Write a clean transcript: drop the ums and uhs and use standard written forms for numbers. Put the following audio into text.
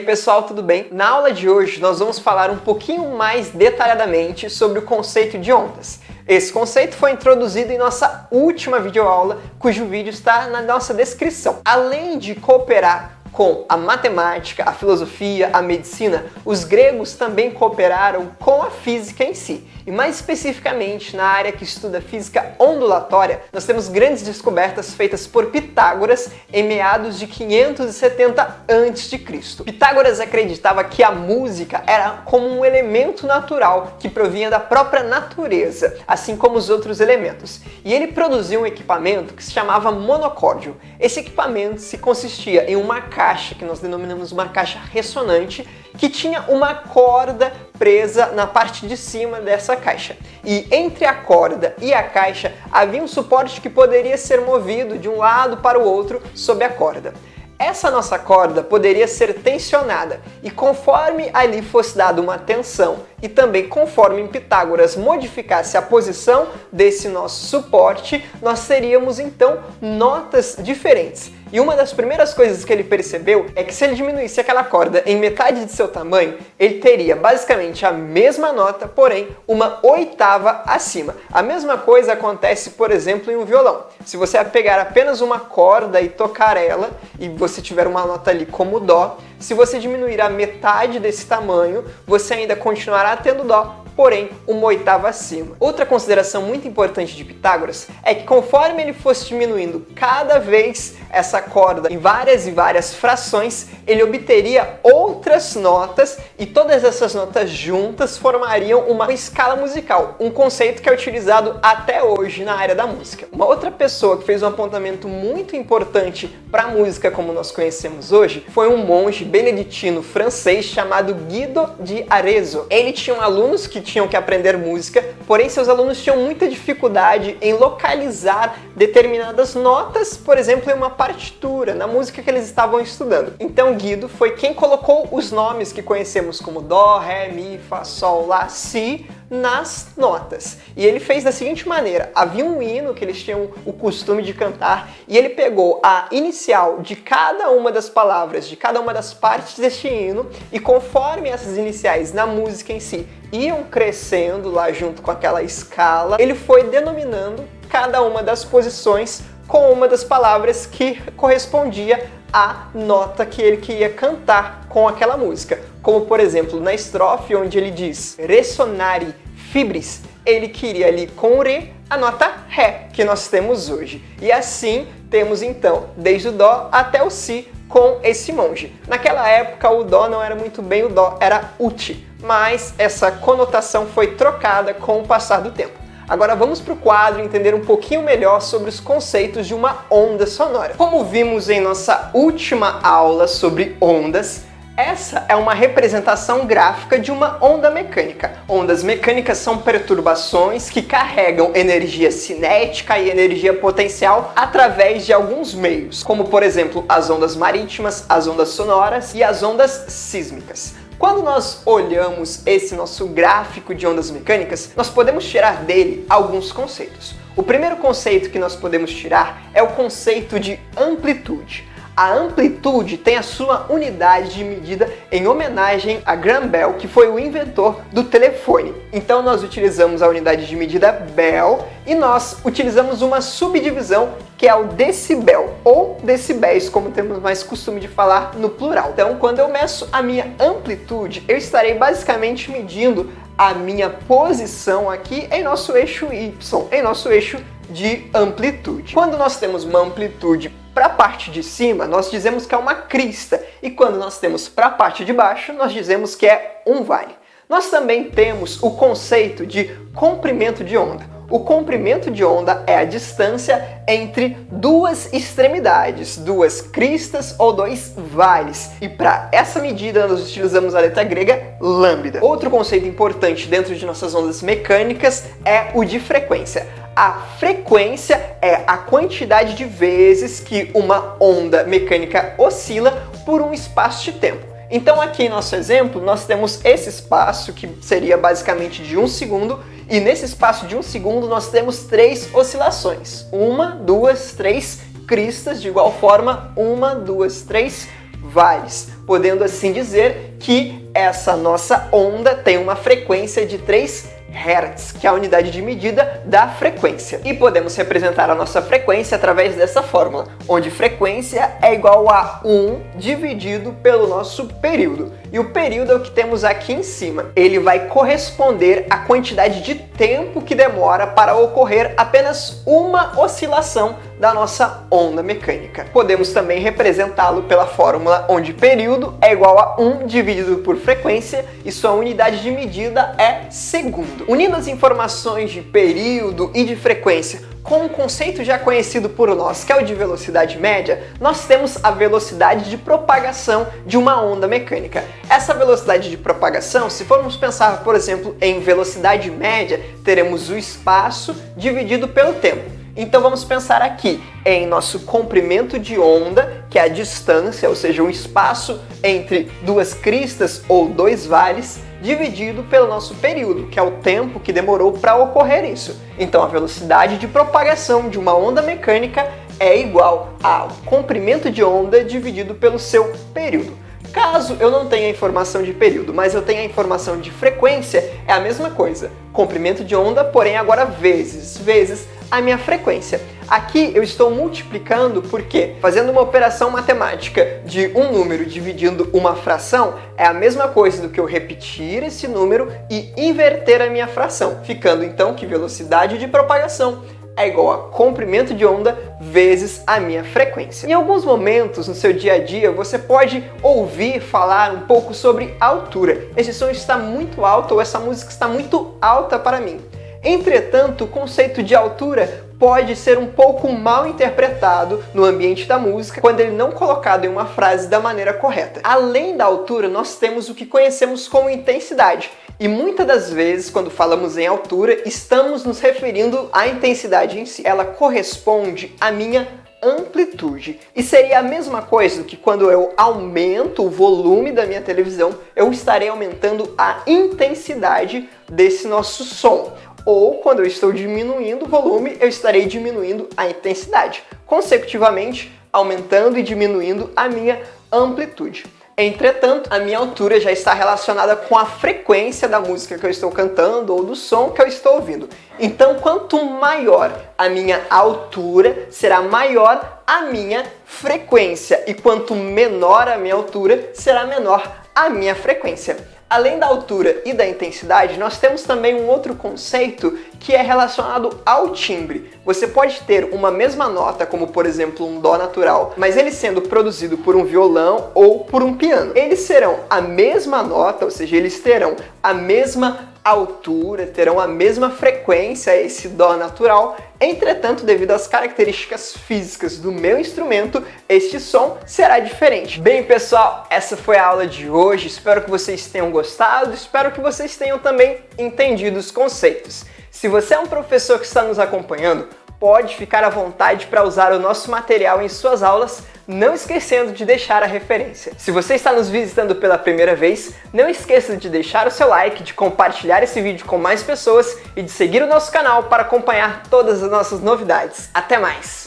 pessoal, tudo bem? Na aula de hoje nós vamos falar um pouquinho mais detalhadamente sobre o conceito de ondas. Esse conceito foi introduzido em nossa última videoaula, cujo vídeo está na nossa descrição. Além de cooperar com a matemática, a filosofia, a medicina, os gregos também cooperaram com a física em si. E mais especificamente na área que estuda física ondulatória, nós temos grandes descobertas feitas por Pitágoras em meados de 570 a.C. Pitágoras acreditava que a música era como um elemento natural que provinha da própria natureza, assim como os outros elementos. E ele produziu um equipamento que se chamava monocórdio. Esse equipamento consistia em uma caixa, que nós denominamos uma caixa ressonante, que tinha uma corda presa na parte de cima dessa caixa. E entre a corda e a caixa havia um suporte que poderia ser movido de um lado para o outro sob a corda. Essa nossa corda poderia ser tensionada e conforme ali fosse dada uma tensão e também conforme Pitágoras modificasse a posição desse nosso suporte, nós teríamos então notas diferentes. E uma das primeiras coisas que ele percebeu é que se ele diminuísse aquela corda em metade de seu tamanho, ele teria basicamente a mesma nota, porém uma oitava acima. A mesma coisa acontece, por exemplo, em um violão. Se você pegar apenas uma corda e tocar ela, e você tiver uma nota ali como Dó, se você diminuir a metade desse tamanho, você ainda continuará tendo Dó, porém uma oitava acima. Outra consideração muito importante de Pitágoras é que conforme ele fosse diminuindo cada vez essa corda em várias e várias frações, ele obteria outras notas e todas essas notas juntas formariam uma escala musical, um conceito que é utilizado até hoje na área da música. Uma outra pessoa que fez um apontamento muito importante para a música como nós conhecemos hoje foi um monge beneditino francês chamado Guido de Arezzo. Ele tinha alunos que tinham que aprender música, porém seus alunos tinham muita dificuldade em localizar determinadas notas, por exemplo, em uma partitura, na música que eles estavam estudando. Então Guido foi quem colocou os nomes que conhecemos como Dó, Ré, Mi, Fá, Sol, Lá, Si nas notas. E ele fez da seguinte maneira: havia um hino que eles tinham o costume de cantar e ele pegou a inicial de cada uma das palavras, de cada uma das partes deste hino, e conforme essas iniciais na música em si iam crescendo lá junto com aquela escala, ele foi denominando cada uma das posições com uma das palavras que correspondia à nota que ele queria cantar com aquela música. Como, por exemplo, na estrofe onde ele diz Resonari fibris, ele queria ali com o Ré a nota Ré que nós temos hoje. E assim temos então desde o Dó até o Si com esse monge. Naquela época o Dó não era muito bem o Dó, era Uti, mas essa conotação foi trocada com o passar do tempo. Agora vamos para o quadro entender um pouquinho melhor sobre os conceitos de uma onda sonora. Como vimos em nossa última aula sobre ondas, essa é uma representação gráfica de uma onda mecânica. Ondas mecânicas são perturbações que carregam energia cinética e energia potencial através de alguns meios, como por exemplo as ondas marítimas, as ondas sonoras e as ondas sísmicas. Quando nós olhamos esse nosso gráfico de ondas mecânicas, nós podemos tirar dele alguns conceitos. O primeiro conceito que nós podemos tirar é o conceito de amplitude. A amplitude tem a sua unidade de medida em homenagem a Graham Bell, que foi o inventor do telefone. Então nós utilizamos a unidade de medida Bell e nós utilizamos uma subdivisão que é o decibel, ou decibéis, como temos mais costume de falar no plural. Então, quando eu meço a minha amplitude, eu estarei basicamente medindo a minha posição aqui em nosso eixo Y, em nosso eixo de amplitude. Quando nós temos uma amplitude para a parte de cima, nós dizemos que é uma crista, e quando nós temos para a parte de baixo, nós dizemos que é um vale. Nós também temos o conceito de comprimento de onda. O comprimento de onda é a distância entre duas extremidades, duas cristas ou dois vales. E para essa medida nós utilizamos a letra grega lambda. Outro conceito importante dentro de nossas ondas mecânicas é o de frequência. A frequência é a quantidade de vezes que uma onda mecânica oscila por um espaço de tempo. Então aqui em nosso exemplo nós temos esse espaço que seria basicamente de 1 segundo, e nesse espaço de 1 segundo nós temos 3 oscilações. 1, 2, 3 cristas, de igual forma 1, 2, 3 vales, podendo assim dizer que essa nossa onda tem uma frequência de 3 Hz, que é a unidade de medida da frequência. E podemos representar a nossa frequência através dessa fórmula, onde frequência é igual a 1 dividido pelo nosso período. E o período é o que temos aqui em cima. Ele vai corresponder à quantidade de tempo que demora para ocorrer apenas uma oscilação da nossa onda mecânica. Podemos também representá-lo pela fórmula onde período é igual a 1 dividido por frequência e sua unidade de medida é segundo. Unindo as informações de período e de frequência com um conceito já conhecido por nós, que é o de velocidade média, nós temos a velocidade de propagação de uma onda mecânica. Essa velocidade de propagação, se formos pensar, por exemplo, em velocidade média, teremos o espaço dividido pelo tempo. Então vamos pensar aqui em nosso comprimento de onda, que é a distância, ou seja, o espaço entre duas cristas ou dois vales, dividido pelo nosso período, que é o tempo que demorou para ocorrer isso. Então a velocidade de propagação de uma onda mecânica é igual ao comprimento de onda dividido pelo seu período. Caso eu não tenha a informação de período, mas eu tenha a informação de frequência, é a mesma coisa. Comprimento de onda, porém agora vezes a minha frequência. Aqui eu estou multiplicando porque, fazendo uma operação matemática de um número dividindo uma fração, é a mesma coisa do que eu repetir esse número e inverter a minha fração, ficando então que velocidade de propagação é igual a comprimento de onda vezes a minha frequência. Em alguns momentos no seu dia a dia você pode ouvir falar um pouco sobre altura. Esse som está muito alto ou essa música está muito alta para mim. Entretanto, o conceito de altura pode ser um pouco mal interpretado no ambiente da música quando ele não é colocado em uma frase da maneira correta. Além da altura, nós temos o que conhecemos como intensidade. E muitas das vezes, quando falamos em altura, estamos nos referindo à intensidade em si. Ela corresponde à minha amplitude. E seria a mesma coisa do que quando eu aumento o volume da minha televisão, eu estarei aumentando a intensidade desse nosso som. Ou quando eu estou diminuindo o volume, eu estarei diminuindo a intensidade. Consecutivamente, aumentando e diminuindo a minha amplitude. Entretanto, a minha altura já está relacionada com a frequência da música que eu estou cantando ou do som que eu estou ouvindo. Então, quanto maior a minha altura, será maior a minha frequência. E quanto menor a minha altura, será menor a minha frequência. Além da altura e da intensidade, nós temos também um outro conceito que é relacionado ao timbre. Você pode ter uma mesma nota, como por exemplo um dó natural, mas ele sendo produzido por um violão ou por um piano. Eles serão a mesma nota, ou seja, eles terão a mesma altura, terão a mesma frequência, esse dó natural. Entretanto, devido às características físicas do meu instrumento, este som será diferente. Bem, pessoal, essa foi a aula de hoje. Espero que vocês tenham gostado, espero que vocês tenham também entendido os conceitos. Se você é um professor que está nos acompanhando, pode ficar à vontade para usar o nosso material em suas aulas, não esquecendo de deixar a referência. Se você está nos visitando pela primeira vez, não esqueça de deixar o seu like, de compartilhar esse vídeo com mais pessoas e de seguir o nosso canal para acompanhar todas as nossas novidades. Até mais!